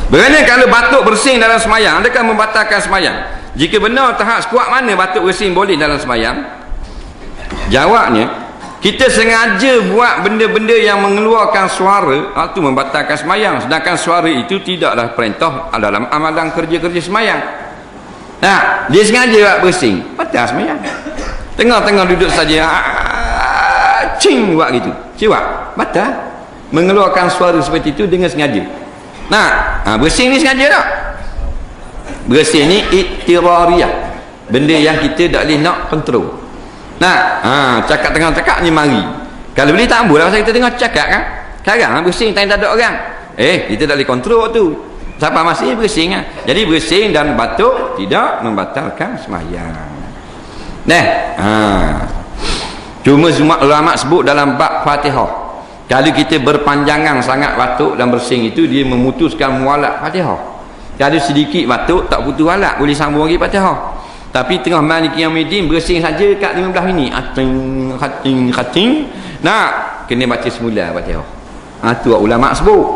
Berani kalau batuk bersin dalam semayang, adakah membatalkan semayang? Jika benar tahap sekuat mana batuk bersin boleh dalam semayang? Jawabnya, kita sengaja buat benda-benda yang mengeluarkan suara, itu membatalkan semayang. Sedangkan suara itu tidaklah perintah dalam amalan kerja-kerja semayang. Nah, dia sengaja buat bersin, batal semayang. Tengah-tengah duduk saja, cing buat gitu, ciwak, batal. Mengeluarkan suara seperti itu dengan sengaja. Nah, bersin ni sengaja tak? Bersin ni iktirariyah, benda yang kita tak boleh nak kontrol. Nah, cakap tengah cakap ni mari. Kalau boleh tak boleh, pasal kita tengah cakap kan. Sekarang bersin tak ada orang. Kita tak boleh kontrol tu. Siapa masih bersin kan? Jadi bersin dan batuk tidak membatalkan sembahyang. Cuma semua ulama sebut dalam bab Fatihah, kalau kita berpanjangan sangat batuk dan bersin itu, dia memutuskan mualat Fatihah. Kalau sedikit batuk tak putus walat, boleh sambung lagi Fatihah. Tapi tengah Maliki Yaumiddin bersin saja kat 15 minit, khating, nak kena baca semula Fatihah. Tu ulama sebut.